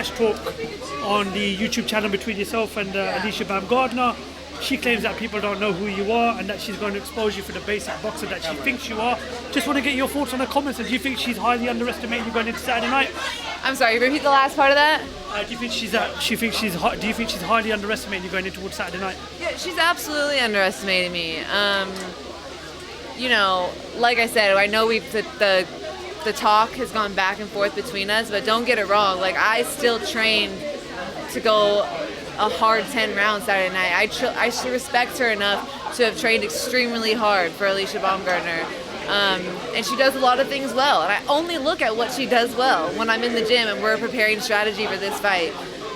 trash talk on the YouTube channel between yourself and Alycia Baumgardner. She claims that people don't know who you are and that she's going to expose you for the basic boxer that she thinks you are. Just want to get your thoughts on her comments. And do you think she's highly underestimating you going into Saturday night? I'm sorry, repeat the last part of that? Do you think she's highly underestimating you going into Saturday night? Yeah, she's absolutely underestimating me. You know, like I said, I know the talk has gone back and forth between us, but don't get it wrong. Like, I still trained to go a hard 10 rounds Saturday night. I should respect her enough to have trained extremely hard for Alycia Baumgardner. And she does a lot of things well. And I only look at what she does well when I'm in the gym and we're preparing strategy for this fight.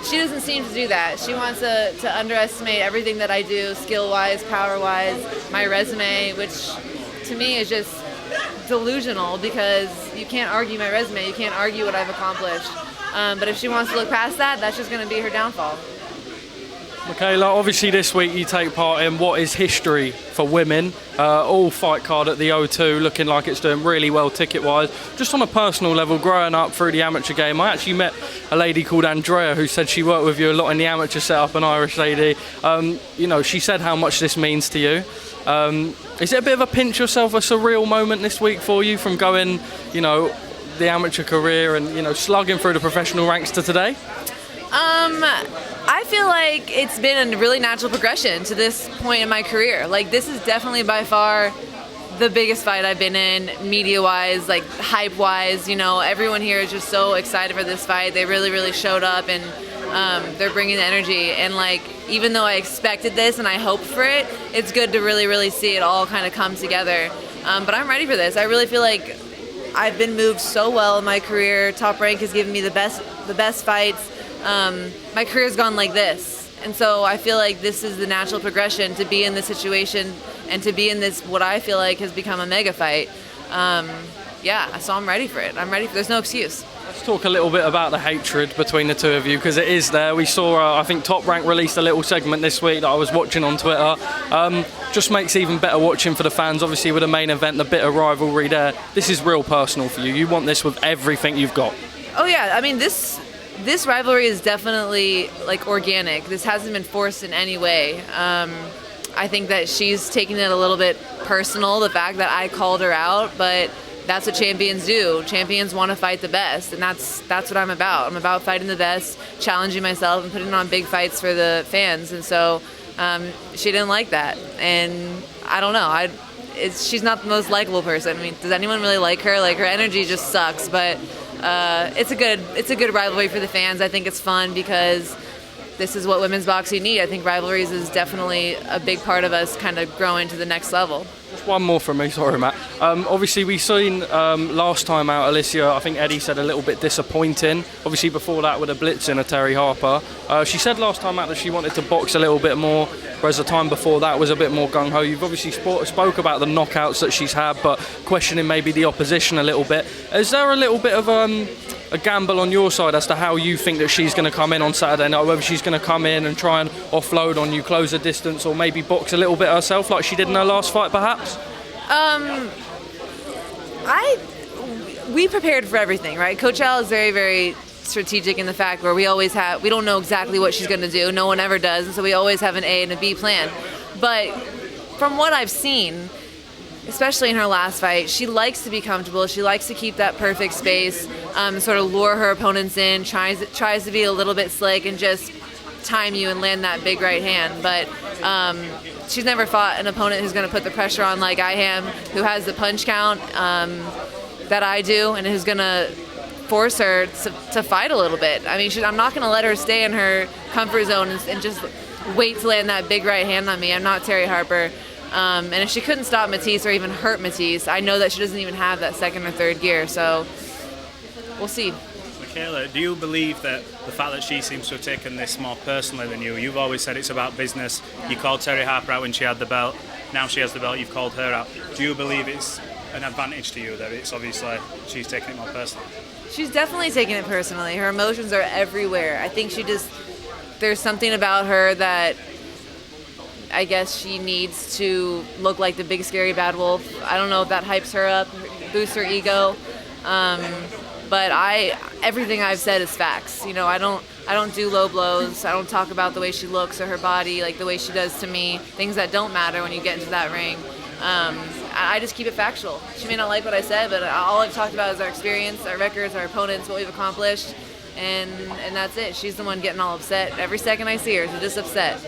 She doesn't seem to do that. She wants to underestimate everything that I do, skill-wise, power-wise, my resume, which to me is just delusional because you can't argue my resume. You can't argue what I've accomplished. But if she wants to look past that, that's just going to be her downfall. Mikaela, obviously this week you take part in what is history for women. All fight card at the O2, looking like it's doing really well ticket-wise. Just on a personal level, growing up through the amateur game, I actually met a lady called Andrea who said she worked with you a lot in the amateur setup, an Irish lady. You know, she said how much this means to you. Is it a bit of a pinch yourself, a surreal moment this week for you from going, you know, the amateur career and, you know, slugging through the professional ranks to today? I feel like it's been a really natural progression to this point in my career. Like, this is definitely by far the biggest fight I've been in, media-wise, like hype-wise. You know, everyone here is just so excited for this fight. They really, really showed up, and they're bringing the energy. And like, even though I expected this and I hoped for it, it's good to really, really see it all kind of come together. But I'm ready for this. I really feel like I've been moved so well in my career. Top Rank has given me the best fights. My career's gone like this, and so I feel like this is the natural progression to be in this situation and to be in this what I feel like has become a mega fight. Yeah, so I'm ready for it. There's no excuse. Let's talk a little bit about the hatred between the two of you, because it is there. We saw, I think Top Rank released a little segment this week that I was watching on Twitter. Just makes it even better watching for the fans, obviously with the main event, the bit of rivalry there. This is real personal for you. You want this with everything you've got. Oh yeah, I mean, this rivalry is definitely like organic. This hasn't been forced in any way. I think that she's taking it a little bit personal, the fact that I called her out, but that's what champions do. Champions want to fight the best, and that's what I'm about. I'm about fighting the best, challenging myself, and putting on big fights for the fans. And so she didn't like that, and I don't know. She's not the most likable person. I mean, does anyone really like her? Like, her energy just sucks, but it's a good rivalry for the fans. I think it's fun because this is what women's boxing need. I think rivalries is definitely a big part of us kind of growing to the next level. Just one more from me, sorry Matt. Obviously we seen last time out Alycia, I think Eddie said a little bit disappointing. Obviously before that with a blitzing of Terry Harper. She said last time out that she wanted to box a little bit more, whereas the time before that was a bit more gung-ho. You've obviously spoke about the knockouts that she's had, but questioning maybe the opposition a little bit. Is there a little bit of a gamble on your side as to how you think that she's going to come in on Saturday night, whether she's going to come in and try and offload on you, close the distance, or maybe box a little bit herself like she did in her last fight perhaps? We prepared for everything, right? Coach Al is very, very strategic in the fact where we don't know exactly what she's going to do. No one ever does, and so we always have an A and a B plan. But from what I've seen, especially in her last fight, she likes to be comfortable. She likes to keep that perfect space, sort of lure her opponents in, tries to be a little bit slick and just time you and land that big right hand. But she's never fought an opponent who's going to put the pressure on like I am, who has the punch count that I do, and who's going to force her to fight a little bit. I mean, I'm not going to let her stay in her comfort zone and just wait to land that big right hand on me. I'm not Terry Harper. And if she couldn't stop Matisse or even hurt Matisse, I know that she doesn't even have that second or third gear, so we'll see. Mikaela, do you believe that the fact that she seems to have taken this more personally than you've always said it's about business, you called Terry Harper out when she had the belt, now she has the belt, you've called her out. Do you believe it's an advantage to you that it's obviously she's taking it more personally? She's definitely taking it personally. Her emotions are everywhere. I think there's something about her that I guess she needs to look like the big scary bad wolf. I don't know if that hypes her up, boosts her ego. But everything I've said is facts. You know, I don't do low blows. I don't talk about the way she looks or her body, like the way she does to me. Things that don't matter when you get into that ring. I just keep it factual. She may not like what I said, but all I've talked about is our experience, our records, our opponents, what we've accomplished, and that's it. She's the one getting all upset every second I see her. She's just upset.